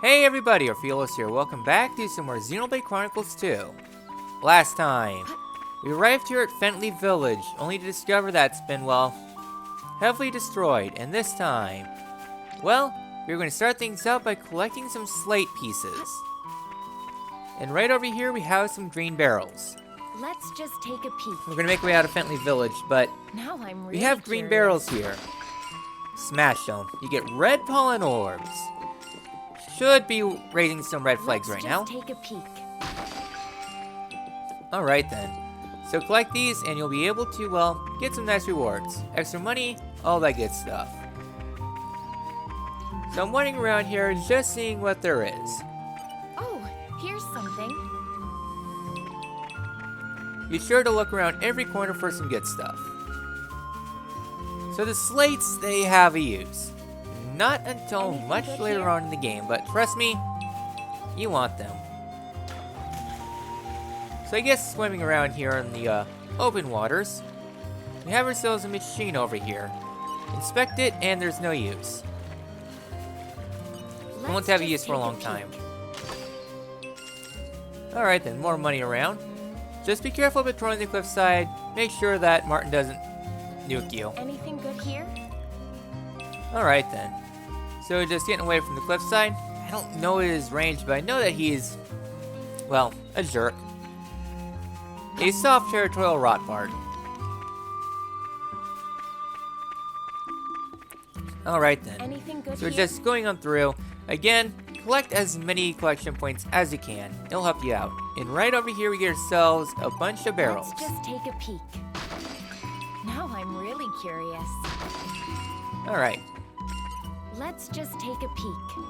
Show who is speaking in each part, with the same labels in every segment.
Speaker 1: Hey everybody, Orpheolus here. Welcome back to some more Xenoblade Chronicles 2. Last time, we arrived here at Fentley Village, only to discover that it's been, well, heavily destroyed. And this time, well, we're going to start things out by collecting some slate pieces. And right over here we have some green barrels.
Speaker 2: Let's just take a peek.
Speaker 1: We're going to make our way out of Fentley Village, but
Speaker 2: Now I'm really
Speaker 1: we have green
Speaker 2: curious.
Speaker 1: barrels here. Smash them. You get red pollen orbs. Should be raising some red flags right now.
Speaker 2: Let's just take a peek.
Speaker 1: Alright then. So collect these and you'll be able to, well, get some nice rewards. Extra money, all that good stuff. So I'm wandering around here just seeing what there is.
Speaker 2: Oh, here's something.
Speaker 1: Be sure to look around every corner for some good stuff. So the slates, they have a use. Not until
Speaker 2: Anything
Speaker 1: much
Speaker 2: good
Speaker 1: later
Speaker 2: here?
Speaker 1: on in the game, but trust me, you want them. So I guess swimming around here in the open waters, we have ourselves a machine over here. Inspect it, and there's no use. It won't
Speaker 2: Let's
Speaker 1: have a
Speaker 2: just
Speaker 1: use for a
Speaker 2: take
Speaker 1: long
Speaker 2: peek.
Speaker 1: time. Alright then, more money around. Just be careful patrolling the cliffside. Make sure that Martin doesn't nuke you.
Speaker 2: Anything good here?
Speaker 1: Alright then. So just getting away from the cliffside. I don't know his range, but I know that he's, well, a jerk. A soft territorial rotbard. Alright then.
Speaker 2: Anything good
Speaker 1: So we're
Speaker 2: here?
Speaker 1: just going on through. Again, collect as many collection points as you can. It'll help you out. And right over here we get ourselves a bunch of barrels.
Speaker 2: Let's just take a peek. Now I'm really curious.
Speaker 1: Alright.
Speaker 2: Let's just take a peek.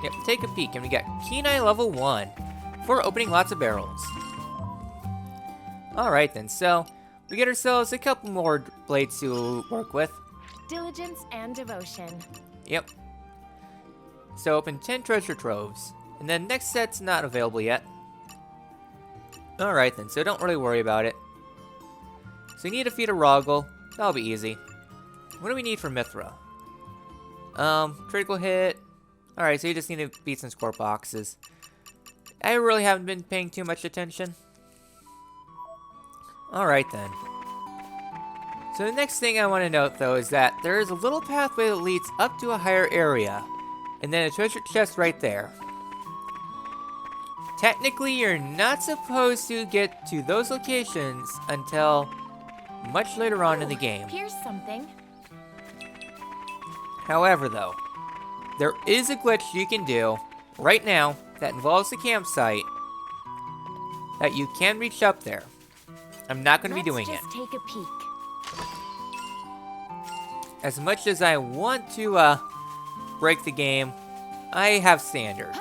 Speaker 1: Yep, take a peek. And we got Keen Eye level 1 for opening lots of barrels. Alright then, so we get ourselves a couple more blades to work with.
Speaker 2: Diligence and devotion.
Speaker 1: Yep. So open 10 treasure troves. And then next set's not available yet. Alright then, so don't really worry about it. So you need to feed a Roggle. That'll be easy. What do we need for Mithra? Critical hit. Alright, so you just need to beat some score boxes. I really haven't been paying too much attention. Alright then. So the next thing I want to note though is that there is a little pathway that leads up to a higher area. And then a treasure chest right there. Technically, you're not supposed to get to those locations until much later on in the game.
Speaker 2: Here's something.
Speaker 1: However, though, there is a glitch you can do right now that involves the campsite that you can reach up there. I'm not going to be doing it.
Speaker 2: Let's just take a peek.
Speaker 1: As much as I want to break the game, I have standards.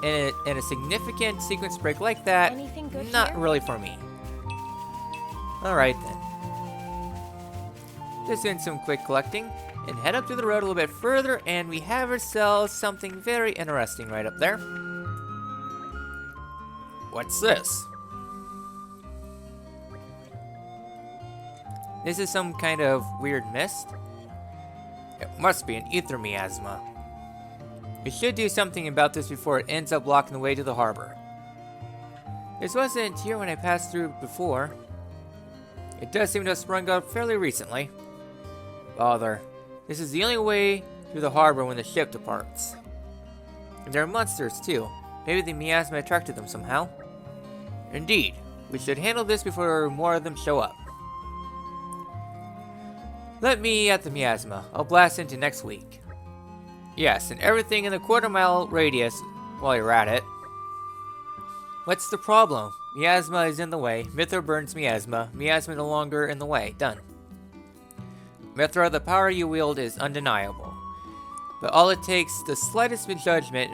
Speaker 1: And a significant sequence break like that,
Speaker 2: Anything good
Speaker 1: not
Speaker 2: here?
Speaker 1: really for me. Alright then. Just doing some quick collecting, and head up to the road a little bit further, and we have ourselves something very interesting right up there. What's this? This is some kind of weird mist. It must be an ether miasma. We should do something about this before it ends up blocking the way to the harbor. This wasn't here when I passed through before. It does seem to have sprung up fairly recently. Bother. This is the only way through the harbor when the ship departs. And there are monsters too. Maybe the miasma attracted them somehow. Indeed. We should handle this before more of them show up. Let me at the miasma. I'll blast into next week. Yes, and everything in the quarter-mile radius while you're at it. What's the problem? Miasma is in the way. Mithra burns miasma. Miasma no longer in the way. Done. Mithra, the power you wield is undeniable. But all it takes the slightest misjudgment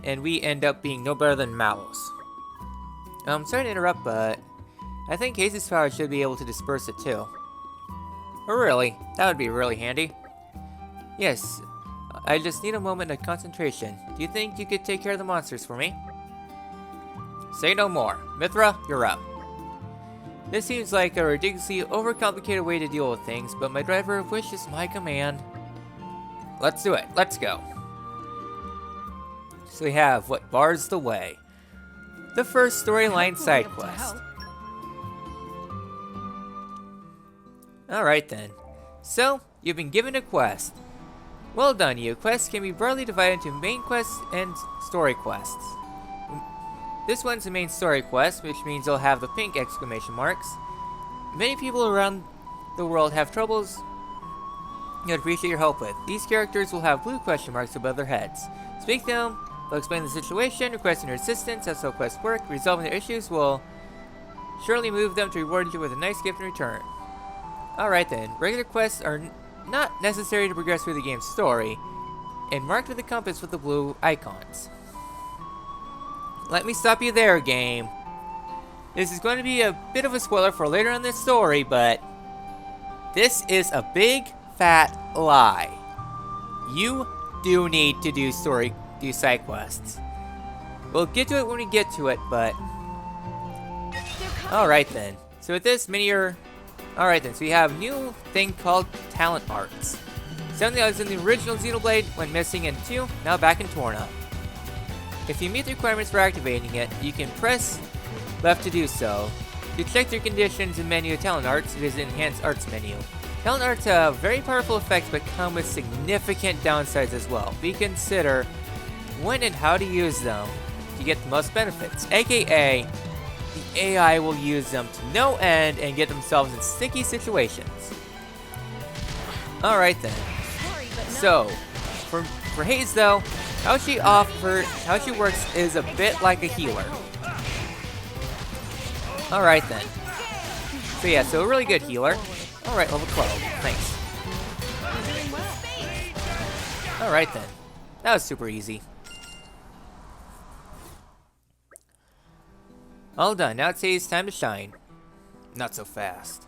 Speaker 1: and we end up being no better than Malus. I'm sorry to interrupt, but I think Haze's power should be able to disperse it too. Oh really? That would be really handy. Yes, I just need a moment of concentration. Do you think you could take care of the monsters for me? Say no more. Mithra, you're up. This seems like a ridiculously overcomplicated way to deal with things, but my driver wishes my command. let's do it. Let's go. So we have What Bars the Way, the first storyline side quest. Alright then. So, you've been given a quest. Well done, you. Quests can be broadly divided into main quests and story quests. This one's a main story quest, which means you'll have the pink exclamation marks. Many people around the world have troubles you'd appreciate your help with. These characters will have blue question marks above their heads. Speak to them, they'll explain the situation, requesting your assistance. That's how quests work. Resolving their issues will surely move them to reward you with a nice gift in return. Alright then, regular quests are not necessary to progress through the game's story, and marked with the compass with the blue icons. Let me stop you there, game. This is going to be a bit of a spoiler for later in this story, but this is a big fat lie. You do need to do side quests. We'll get to it when we get to it, but alright then. So with this alright then, so we have a new thing called talent arts. Something that was in the original Xenoblade went missing in 2, now back in Torna. If you meet the requirements for activating it, you can press left to do so. To check their conditions in menu of talent arts, visit Enhanced Arts menu. Talent arts have very powerful effects but come with significant downsides as well. Be consider when and how to use them to get the most benefits, aka the AI will use them to no end and get themselves in sticky situations. Alright then. So, for Haze though, how she works is a bit like a healer. Alright then. So yeah, so a really good healer. Alright, level 12. Thanks. Alright then. That was super easy. All done. Now it's time to shine. Not so fast.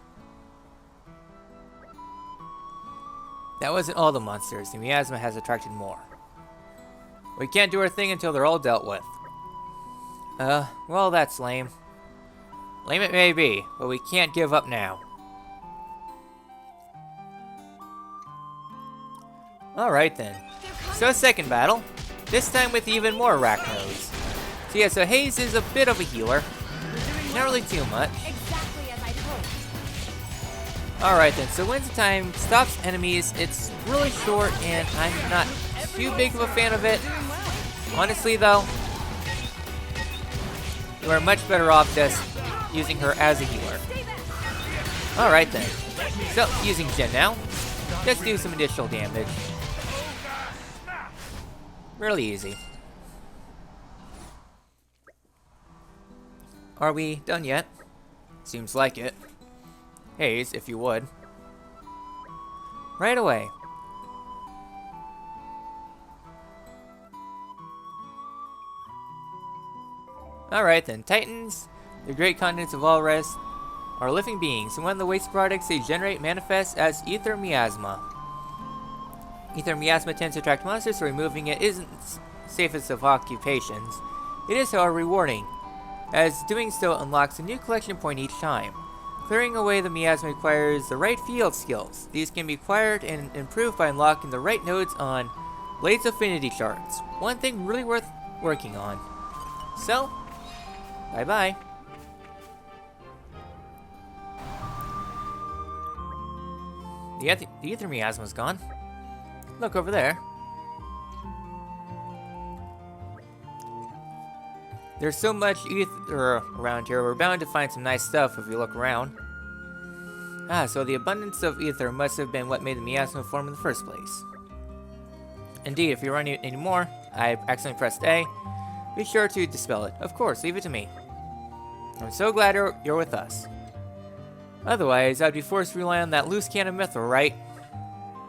Speaker 1: That wasn't all the monsters. The miasma has attracted more. We can't do our thing until they're all dealt with. Well, that's lame. Lame it may be, but we can't give up now. Alright then. So second battle. This time with even more arachnos. So yeah, so Haze is a bit of a healer. Not really too much. Alright then, so when's the time stops enemies. It's really short and I'm not too big of a fan of it. Honestly though, you are much better off just using her as a healer. Alright then. So, using Jin now. Let's do some additional damage. Really easy. Are we done yet? Seems like it. Haze, if you would. Right away. Alright then, Titans, the great continents of all rest, are living beings, and one of the waste products they generate manifests as ether miasma. Ether miasma tends to attract monsters, so removing it isn't safest of occupations. It is, however, rewarding, as doing so unlocks a new collection point each time. Clearing away the miasma requires the right field skills. These can be acquired and improved by unlocking the right nodes on Blade's affinity charts. One thing really worth working on. So, bye-bye. The ether miasma's gone. Look over there. There's so much ether around here, we're bound to find some nice stuff if we look around. Ah, so the abundance of ether must have been what made the miasma form in the first place. Indeed, if you run any more, I accidentally pressed A, be sure to dispel it. Of course, leave it to me. I'm so glad you're with us. Otherwise, I'd be forced to rely on that loose cannon mithril, right?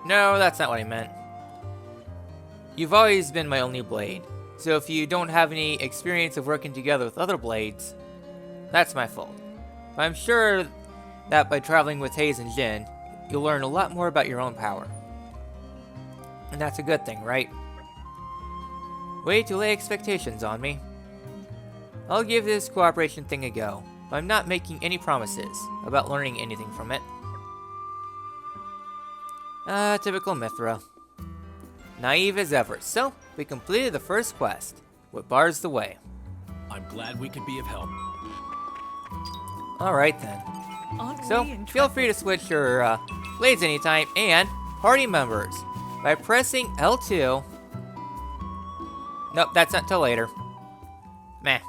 Speaker 1: No, that's not what I meant. You've always been my only blade. So if you don't have any experience of working together with other blades, that's my fault. But I'm sure that by traveling with Haze and Jin, you'll learn a lot more about your own power. And that's a good thing, right? Way to lay expectations on me. I'll give this cooperation thing a go, but I'm not making any promises about learning anything from it. Typical Mithra. naive as ever. So, we completed the first quest. What bars the way?
Speaker 3: I'm glad we could be of help.
Speaker 1: Alright then.
Speaker 2: Aren't
Speaker 1: So,
Speaker 2: we
Speaker 1: feel free to switch your blades anytime, and party members by pressing L2. Nope, that's not till later. Meh.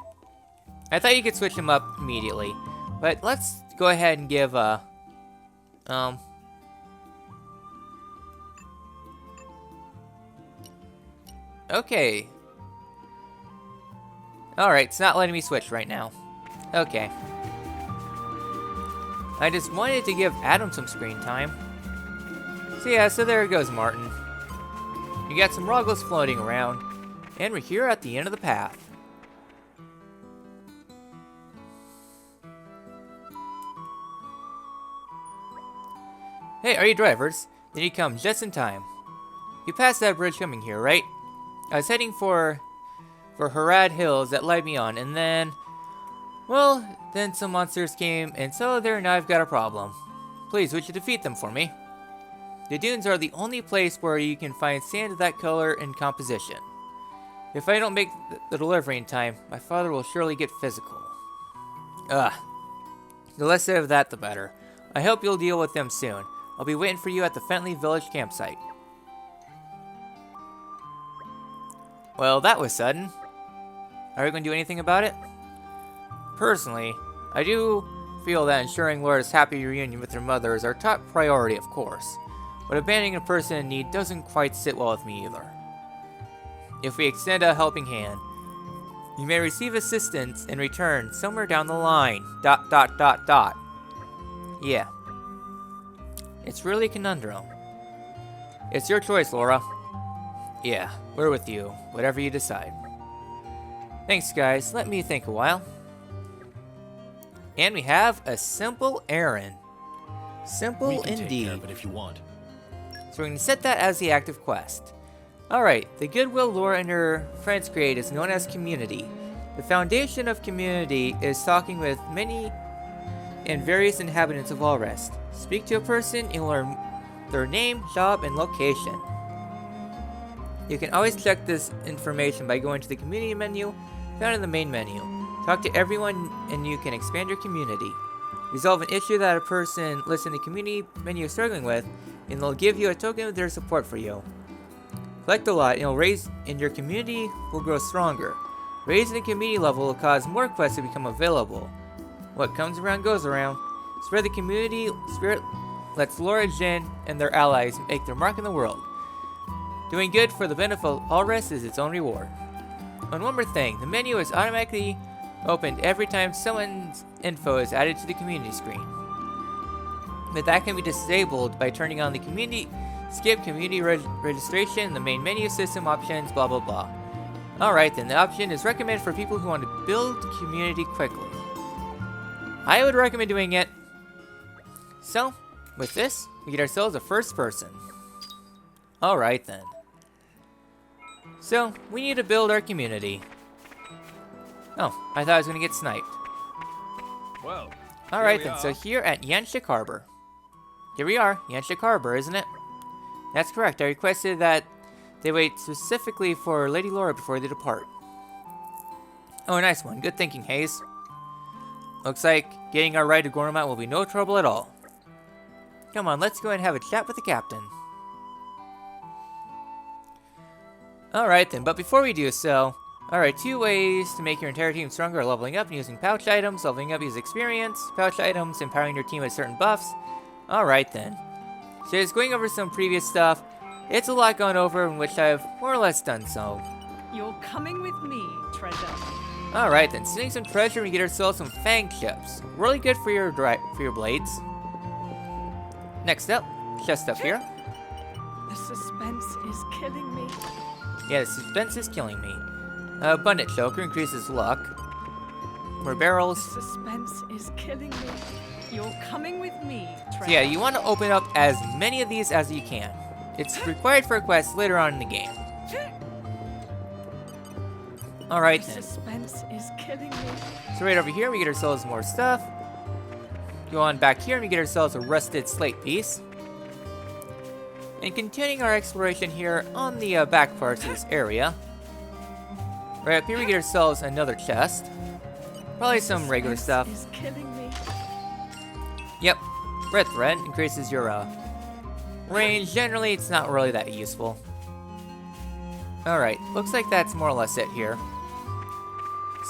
Speaker 1: I thought you could switch them up immediately, but let's go ahead and give okay. Alright, it's not letting me switch right now. Okay. I just wanted to give Adam some screen time. So yeah, so there goes Martin. You got some Ruggles floating around, and we're here at the end of the path. Hey, are you drivers? Then you come just in time. You passed that bridge coming here, right? I was heading for Harad Hills that led me on, and then... well, then some monsters came, and so there now I've got a problem. Please, would you defeat them for me? The dunes are the only place where you can find sand of that color and composition. If I don't make the delivery in time, my father will surely get physical. Ugh. The less said of that, the better. I hope you'll deal with them soon. I'll be waiting for you at the Fentley Village campsite. Well, that was sudden. Are you going to do anything about it? Personally, I do feel that ensuring Laura's happy reunion with her mother is our top priority, of course. But abandoning a person in need doesn't quite sit well with me either. If we extend a helping hand, you may receive assistance in return somewhere down the line. ... Yeah. It's really a conundrum. It's your choice, Laura. Yeah, we're with you. Whatever you decide. Thanks, guys. Let me think a while. And we have a simple errand. Simple
Speaker 3: We can take
Speaker 1: indeed.
Speaker 3: care of it if you want.
Speaker 1: So we're going to set that as the active quest. Alright, the goodwill Laura and her friends create is known as community. The foundation of community is talking with many and various inhabitants of Allrest. Speak to a person and learn their name, job, and location. You can always check this information by going to the community menu found in the main menu. Talk to everyone and you can expand your community. Resolve an issue that a person listed in the community menu is struggling with, and they'll give you a token of their support for you. Collect a lot and it'll raise, and your community will grow stronger. Raising the community level will cause more quests to become available. What comes around goes around. Spread the community spirit lets Laura, Jin, and their allies make their mark in the world. Doing good for the benefit of Allrest is its own reward. And one more thing, the menu is automatically opened every time someone's info is added to the community screen. But that can be disabled by turning on the skip community registration, the main menu, system options, blah blah blah. Alright then, the option is recommended for people who want to build community quickly. I would recommend doing it. So, with this, we get ourselves a first person. Alright then. So, we need to build our community. Oh, I thought I was going to get sniped.
Speaker 3: Well,
Speaker 1: Alright
Speaker 3: here
Speaker 1: then,
Speaker 3: we
Speaker 1: so
Speaker 3: are.
Speaker 1: here at Yanshik Harbor. Here we are, Yanshik Harbor, isn't it? That's correct, I requested that they wait specifically for Lady Laura before they depart. Oh, nice one. Good thinking, Hayes. Looks like getting our ride to Gormont will be no trouble at all. Come on, let's go and have a chat with the captain. Alright then, but before we do so, alright, 2 ways to make your entire team stronger are leveling up and using pouch items. Leveling up uses experience, pouch items, empowering your team with certain buffs. Alright then. So just going over some previous stuff, it's a lot gone over in which I've more or less done so.
Speaker 2: You're coming with me, treasure.
Speaker 1: Alright then, stealing some treasure and we get ourselves some fang chips. Really good for your blades. Next up, chest up here.
Speaker 2: The suspense is killing me.
Speaker 1: Yeah, the suspense is killing me. Abundant choker increases luck. More barrels.
Speaker 2: The suspense is killing me. You're coming with me, treasure.
Speaker 1: So yeah, you want to open up as many of these as you can. It's required for a quest later on in the game. Alright
Speaker 2: The
Speaker 1: then.
Speaker 2: suspense is killing me.
Speaker 1: So right over here we get ourselves more stuff. Go on back here and we get ourselves a rusted slate piece. and continuing our exploration here on the back parts of this area. Right up here we get ourselves another chest. Probably some regular stuff.
Speaker 2: Is killing me.
Speaker 1: Yep, red thread increases your range. Generally, it's not really that useful. Alright, looks like that's more or less it here.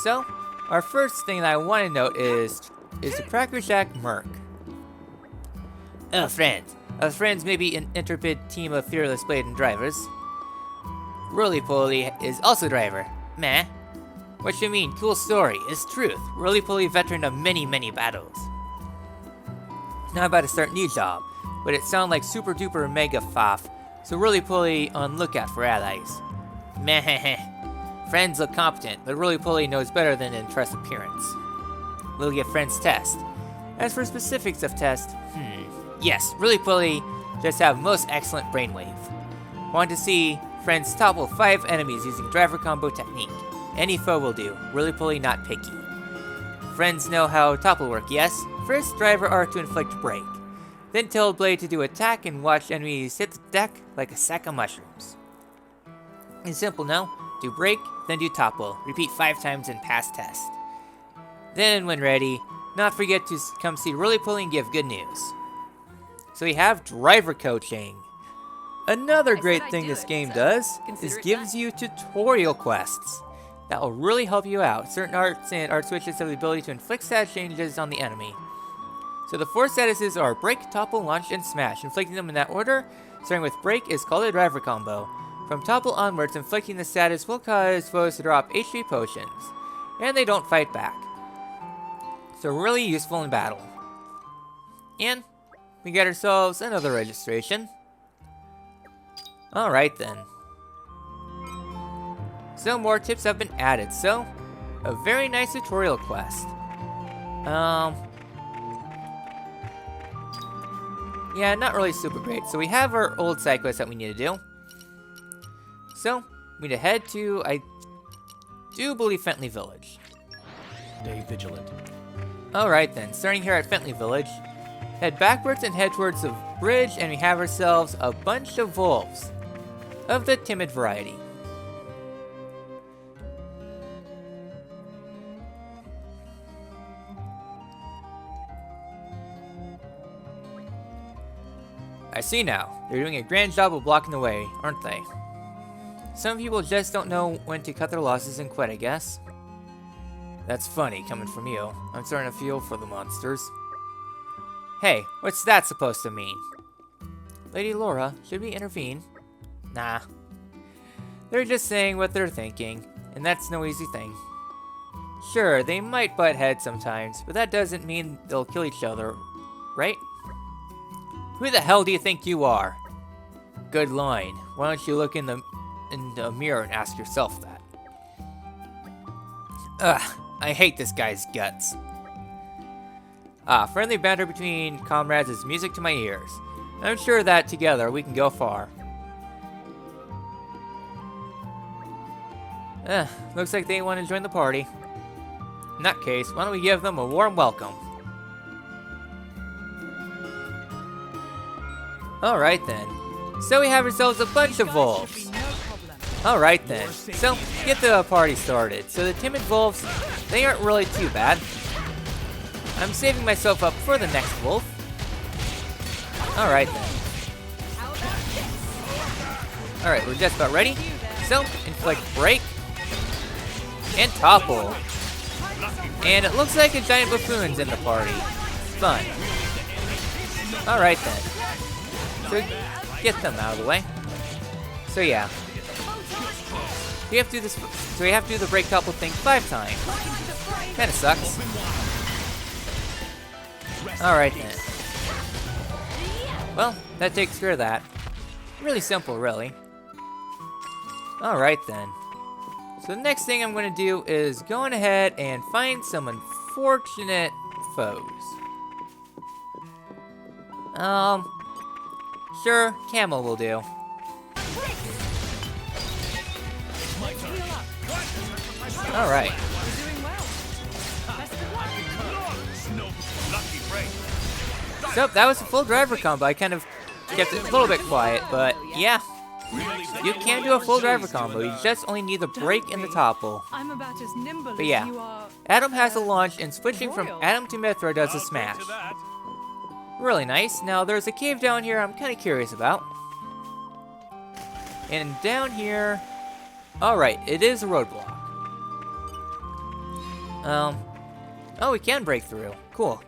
Speaker 1: So, our first thing that I want to note is the Cracker Jack Merc. Friends. Friends may be an intrepid team of fearless blatant drivers. Roly-Poly is also driver. Meh. What you mean? Cool story. It's truth. Roly-Poly veteran of many, many battles. Now I'm about to start new job, but it sounds like super duper mega faff, so Roly-Poly on lookout for allies. Meh. Friends look competent, but Roly-Poly knows better than an impress appearance. We'll get Friends test. As for specifics of test, yes, Roly-Poly just have most excellent brainwave. Want to see Friends topple 5 enemies using driver combo technique. Any foe will do, Roly-Poly not picky. Friends know how topple work, yes? First, driver R to inflict break. Then tell Blade to do attack and watch enemies hit the deck like a sack of mushrooms. It's simple now. Do break, then do topple. Repeat 5 times and pass test. Then, when ready, not forget to come see Roly-Poly and give good news. So we have driver coaching. Another great thing this game does is gives you tutorial quests. That will really help you out. Certain arts and art switches have the ability to inflict status changes on the enemy. So the 4 statuses are break, topple, launch, and smash. Inflicting them in that order, starting with break, is called a driver combo. From topple onwards, inflicting the status will cause foes to drop HP potions, and they don't fight back. So really useful in battle. And we get ourselves another registration. Alright then. So more tips have been added, so a very nice tutorial quest. Yeah, not really super great. So we have our old side quest that we need to do. So, we need to head to, I do believe, Fentley Village.
Speaker 3: Stay vigilant.
Speaker 1: Alright then, starting here at Fentley Village, head backwards and head towards the bridge, and we have ourselves a bunch of wolves of the timid variety. I see now. They're doing a grand job of blocking the way, aren't they? Some people just don't know when to cut their losses and quit, I guess. That's funny, coming from you. I'm starting to feel for the monsters. Hey, what's that supposed to mean? Lady Laura, should we intervene? Nah. They're just saying what they're thinking, and that's no easy thing. Sure, they might butt heads sometimes, but that doesn't mean they'll kill each other, right? Who the hell do you think you are? Good line. Why don't you look in the mirror and ask yourself that? Ugh, I hate this guy's guts. Friendly banter between comrades is music to my ears. I'm sure that together we can go far. Looks like they want to join the party. In that case, why don't we give them a warm welcome? Alright then. So we have ourselves a bunch of wolves. Alright then. So, get the party started. So the timid wolves, they aren't really too bad. I'm saving myself up for the next wolf. Alright then. Alright, we're just about ready. So, inflict break. And topple. And it looks like a giant buffoon's in the party. Fun. Alright then. So, get them out of the way. So yeah. We have to do this. So we have to do the break topple thing 5 times. Kinda sucks. Alright then. Well, that takes care of that. Really simple, really. Alright then. So the next thing I'm going to do is go on ahead and find some unfortunate foes. Sure, camel will do. Alright. So, that was a full driver combo. I kind of kept it a little bit quiet, but yeah. You can do a full driver combo, you just only need the brake and the topple.
Speaker 2: I'm about as nimble
Speaker 1: But yeah,
Speaker 2: as you are.
Speaker 1: Adam has a launch, and switching from
Speaker 2: royal.
Speaker 1: Adam to Mithra does a smash. Really nice. Now there's a cave down here I'm kind of curious about. And down here, alright, it is a roadblock. Oh, we can break through. Cool.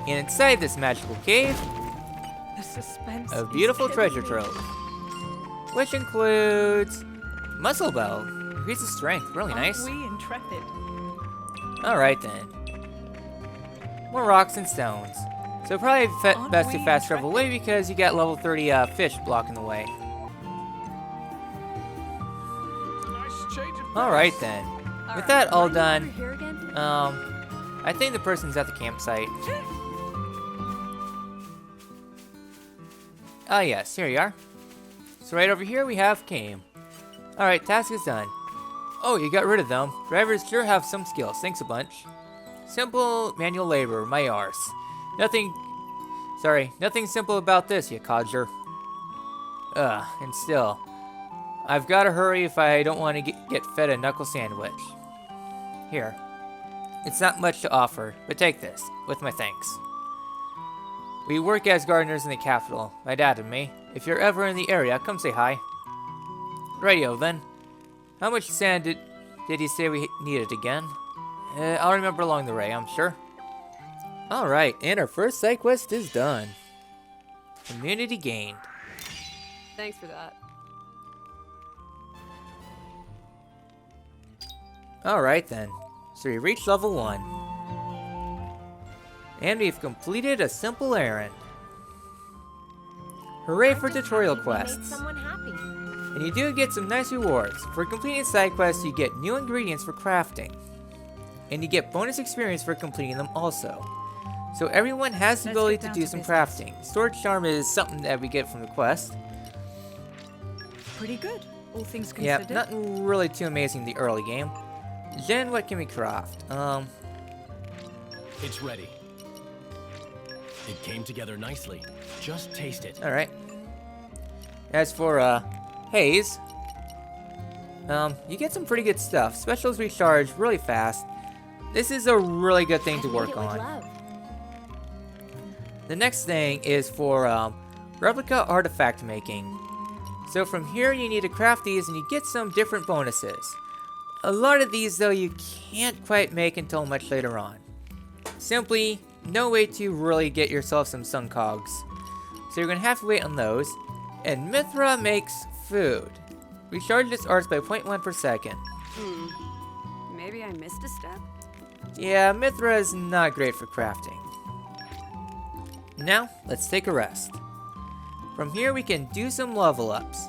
Speaker 1: And inside this magical cave,
Speaker 2: The suspense.
Speaker 1: a
Speaker 2: is
Speaker 1: beautiful
Speaker 2: killing
Speaker 1: treasure
Speaker 2: me.
Speaker 1: trove, which includes muscle bow, increases strength, really nice.
Speaker 2: Aren't we intrepid?
Speaker 1: Alright then. More rocks and stones. So probably
Speaker 2: Aren't
Speaker 1: best to
Speaker 2: we
Speaker 1: fast travel away
Speaker 2: intrepid?
Speaker 1: because you got level 30 fish blocking the way. Alright then. With that all done, I think the person's at the campsite. Ah yes, here you are. So right over here we have Came. Alright, task is done. Oh, you got rid of them. Drivers sure have some skills, thanks a bunch. Simple manual labor, my arse. Nothing simple about this, you codger. And still, I've gotta hurry if I don't want to get fed a knuckle sandwich. Here. It's not much to offer, but take this, with my thanks. We work as gardeners in the capital, my dad and me. If you're ever in the area, come say hi. Radio then. How much sand did he say we needed again? I'll remember along the way, I'm sure. Alright, and our first side quest is done. Immunity gained.
Speaker 4: Thanks for that.
Speaker 1: Alright then. So we reached level 1. And we've completed a simple errand. Hooray for tutorial quests.
Speaker 5: Someone happy.
Speaker 1: And you do get some nice rewards. For completing side quests, you get new ingredients for crafting. And you get bonus experience for completing them also. So everyone has the
Speaker 2: Let's
Speaker 1: ability
Speaker 2: get
Speaker 1: to
Speaker 2: down
Speaker 1: do
Speaker 2: to
Speaker 1: some
Speaker 2: business.
Speaker 1: crafting. Storage charm is something that we get from the quest.
Speaker 2: Pretty good, all things
Speaker 1: Yeah,
Speaker 2: considered.
Speaker 1: nothing really too amazing in the early game. Then what can we craft?
Speaker 3: It's ready. It came together nicely. Just taste it.
Speaker 1: Alright. As for, haze, you get some pretty good stuff. Specials recharge really fast. This is a really good thing to work on. The next thing is for, replica artifact making. So from here you need to craft these and you get some different bonuses. A lot of these though you can't quite make until much later on. Simply, no way to really get yourself some sun cogs. So you're gonna have to wait on those. And Mithra makes food. Recharge its arts by 0.1 per second.
Speaker 4: Maybe I missed a step.
Speaker 1: Yeah, Mithra is not great for crafting. Now, let's take a rest. From here we can do some level ups.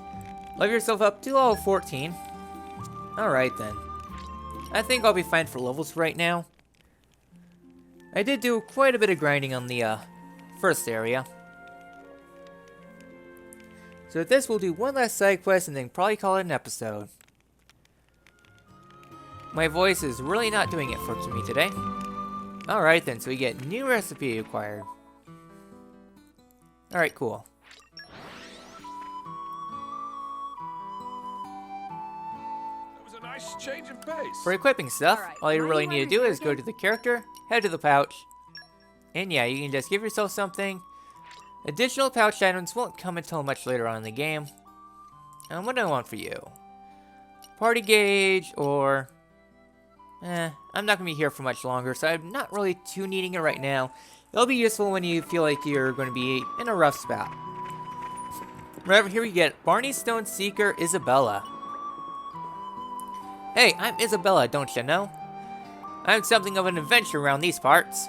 Speaker 1: Level yourself up to level 14. Alright then. I think I'll be fine for levels right now. I did do quite a bit of grinding on the first area. So with this we'll do one last side quest and then probably call it an episode. My voice is really not doing it for me today. Alright then, so we get new recipe acquired. Alright, cool.
Speaker 6: Change of pace.
Speaker 1: For equipping stuff,
Speaker 4: Alright,
Speaker 1: all you
Speaker 4: why
Speaker 1: really
Speaker 4: do
Speaker 1: need
Speaker 4: I
Speaker 1: to do
Speaker 4: repair
Speaker 1: is go
Speaker 4: again?
Speaker 1: to the character, head to the pouch, and yeah, you can just give yourself something. Additional pouch items won't come until much later on in the game. And what do I want for you? Party gauge, or... I'm not going to be here for much longer, so I'm not really too needing it right now. It'll be useful when you feel like you're going to be in a rough spot. Right over here we get Barney Stone Seeker Isabella. Hey, I'm Isabella, don't you know? I'm something of an adventurer around these parts.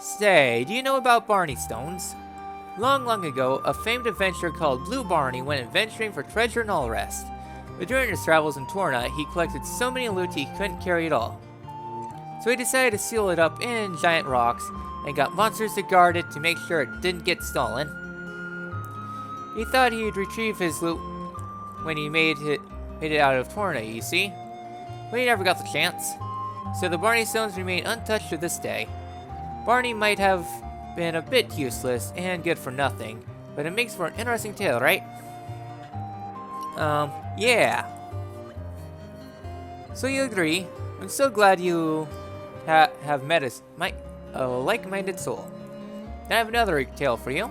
Speaker 1: Say, do you know about Barney Stones? Long, long ago, a famed adventurer called Blue Barney went adventuring for treasure and all the rest. But during his travels in Torna, he collected so many loot he couldn't carry it all. So he decided to seal it up in giant rocks and got monsters to guard it to make sure it didn't get stolen. He thought he'd retrieve his loot when he made it out of Torna, you see? But he never got the chance. So the Barney Stones remain untouched to this day. Barney might have been a bit useless and good for nothing, but it makes for an interesting tale, right? Yeah. So you agree. I'm so glad you have met a like-minded soul. I have another tale for you.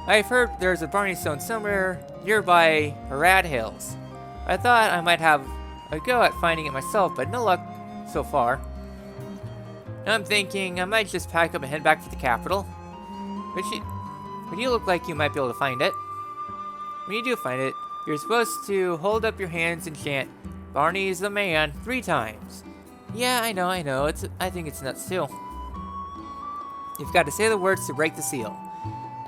Speaker 1: I've heard there's a Barney stone somewhere nearby Harad Hills. I thought I might have a go at finding it myself, but no luck so far. I'm thinking I might just pack up and head back to the capital. But you look like you might be able to find it. When you do find it, you're supposed to hold up your hands and chant, "Barney is the man," 3 times. Yeah, I know. I think it's nuts too. You've got to say the words to break the seal.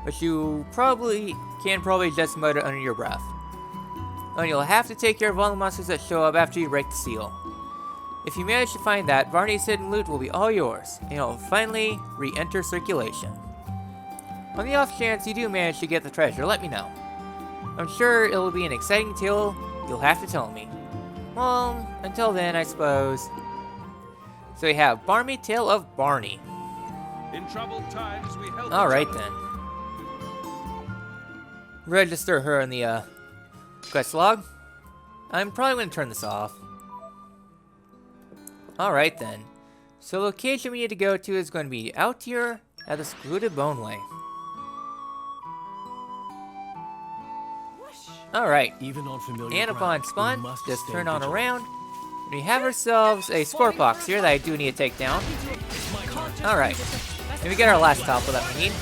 Speaker 1: But you probably just mutter under your breath. And you'll have to take care of all the monsters that show up after you break the seal. If you manage to find that, Barney's hidden loot will be all yours, and it'll finally re-enter circulation. On the off chance you do manage to get the treasure, let me know. I'm sure it'll be an exciting tale you'll have to tell me. Well, until then, I suppose. So we have Barmy, Tale of Barney.
Speaker 5: In troubled times, we help
Speaker 1: Alright then. Register her in the quest log. I'm probably going to turn this off. Alright then. So the location we need to go to is going to be out here at the secluded Boneway. Alright.
Speaker 3: Even on familiar
Speaker 1: And upon
Speaker 3: ground, we
Speaker 1: spawn,
Speaker 3: must
Speaker 1: just
Speaker 3: stay
Speaker 1: turn on
Speaker 3: vigilant.
Speaker 1: around. And we have ourselves a score box here that I do need to take down. Alright. And we get our last topple that we need.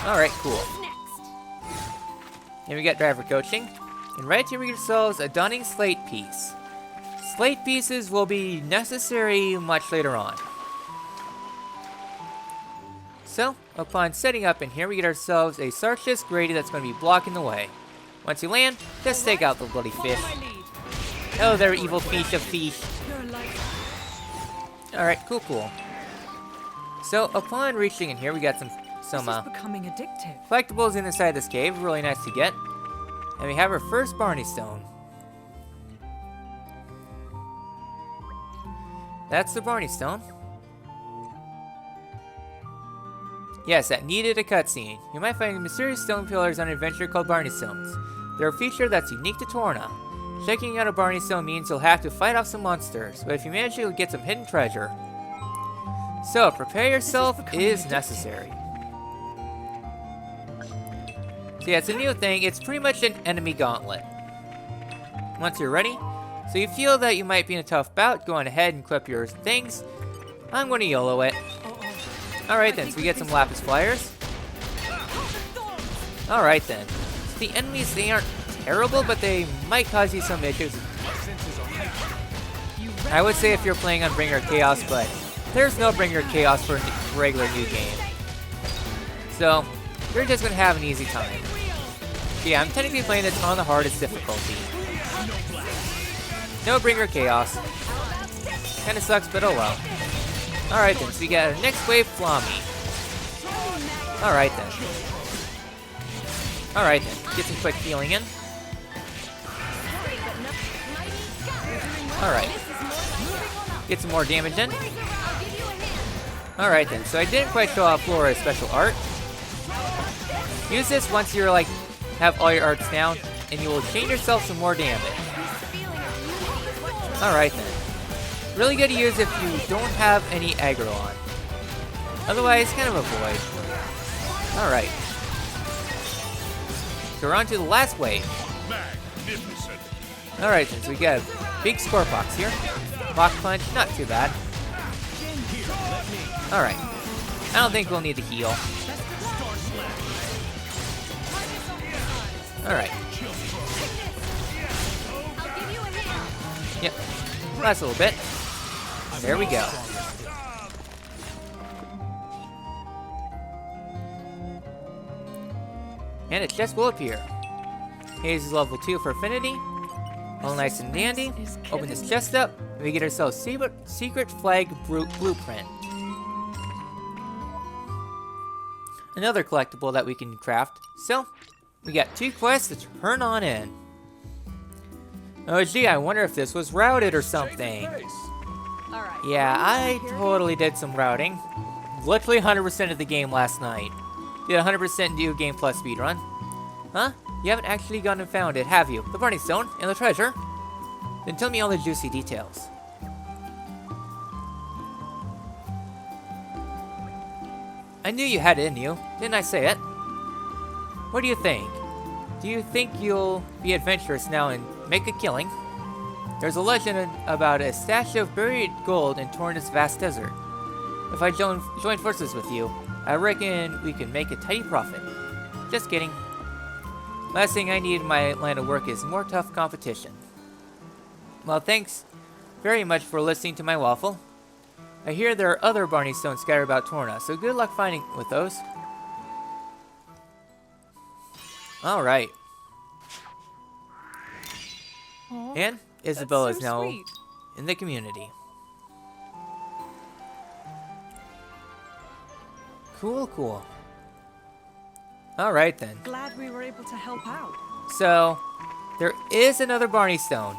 Speaker 1: Alright, cool. And we got driver coaching. And right here we get ourselves a Dunning slate piece. Slate pieces will be necessary much later on. So, upon setting up in here, we get ourselves a Sarchus Grady that's going to be blocking the way. Once you land, just take out the bloody fish. Oh, there, evil fish of fish. Alright, cool. So, upon reaching in here, we got some
Speaker 6: becoming addictive.
Speaker 1: collectibles inside this cave, really nice to get. And we have our first Barney stone. That's the Barney stone. Yes, that needed a cutscene. You might find mysterious stone pillars on an adventure called Barney Stones. They're a feature that's unique to Torna. Checking out a Barney stone means you'll have to fight off some monsters, but if you manage, you'll get some hidden treasure. So, prepare yourself is necessary. So yeah, it's a new thing. It's pretty much an enemy gauntlet. Once you're ready, so you feel that you might be in a tough bout, go on ahead and equip your things. I'm going to YOLO it. Alright then, so we get some Lapis Flyers. Alright then. So the enemies, they aren't terrible, but they might cause you some issues. I would say if you're playing on Bringer Chaos, but there's no Bringer Chaos for a regular new game. So, you're just going to have an easy time. Yeah, I'm technically playing this on the hardest difficulty. No Bringer Chaos. Kinda sucks, but oh well. Alright then, so we got our next wave Flommy. Alright then. Alright then, get some quick healing in. Alright. Get some more damage in. Alright then, so I didn't quite show off Flora's special art. Use this once you're like, have all your arts down, and you will chain yourself some more damage. Alright then. Really good to use if you don't have any aggro on. Otherwise, kind of avoid. Alright. So we're on to the last wave.
Speaker 5: Magnificent.
Speaker 1: Alright then, so we got a big score box here. Rock Punch, not too bad. Alright. I don't think we'll need to heal. Alright. Yep. Last little bit. There we go. And its chest will appear. Haze is level 2 for affinity. All nice and dandy. Open this chest up, and we get ourselves secret flag blueprint. Another collectible that we can craft. So, we got 2 quests to turn on in. Oh gee, I wonder if this was routed or something.
Speaker 4: Alright.
Speaker 1: Yeah, I totally did some routing. Literally 100% of the game last night. Did 100% New Game Plus speedrun. Huh? You haven't actually gone and found it, have you? The Barney Stone and the treasure? Then tell me all the juicy details. I knew you had it in you. Didn't I say it? What do you think? Do you think you'll be adventurous now and make a killing? There's a legend about a stash of buried gold in Torna's vast desert. If I join forces with you, I reckon we can make a tidy profit. Just kidding. Last thing I need in my line of work is more tough competition. Well, thanks very much for listening to my waffle. I hear there are other Barney stones scattered about Torna, so good luck finding with those. Alright.
Speaker 6: Aw,
Speaker 1: And
Speaker 6: that's
Speaker 1: Isabella
Speaker 6: so
Speaker 1: is now
Speaker 6: sweet.
Speaker 1: in the community. Cool, cool. Alright then.
Speaker 6: Glad we were able to help out.
Speaker 1: So, there is another Barney stone.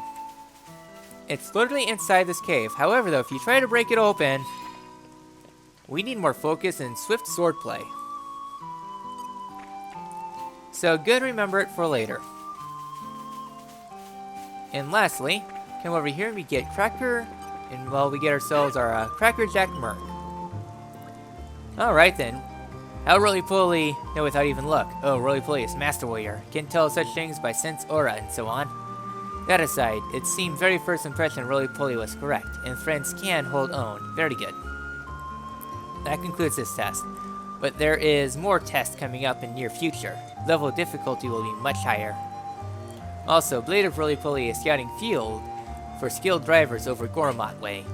Speaker 1: It's literally inside this cave. However, though, if you try to break it open, we need more focus and swift swordplay. So, good, remember it for later. And lastly, come over here and we get Cracker, and well, we get ourselves our Cracker Jack Merc. Alright then. How roly-poly know without even look? Oh, roly-poly is Master Warrior. Can tell such things by sense aura and so on. That aside, it seemed very first impression roly-poly was correct, and friends can hold own. Very good. That concludes this test. But there is more tests coming up in near future. Level of difficulty will be much higher. Also, Blade of Roly-Poly is scouting field for skilled drivers over Gormott Way.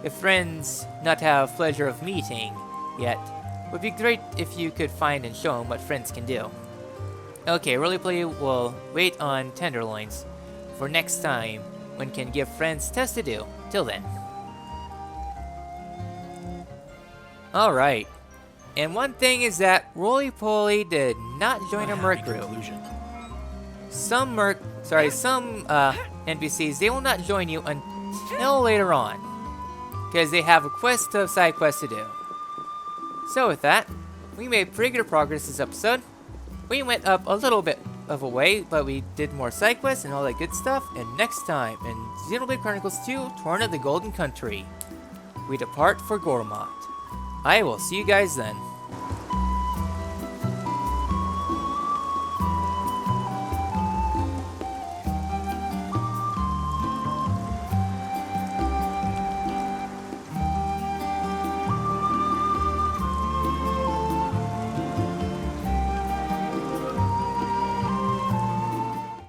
Speaker 1: If friends not have pleasure of meeting yet, would be great if you could find and show them what friends can do. Okay, Roly-Poly will wait on Tenderloins for next time when can give friends tests to do. Till then. Alright. And one thing is that Roly-Poly did not join a Merc group. Some NPCs, they will not join you until later on. Because they have a side quest to do. So with that, we made pretty good progress this episode. We went up a little bit of a way, but we did more side quests and all that good stuff. And next time, in Xenoblade Chronicles 2, Torna the Golden Country, we depart for Gormott. I will see you guys then.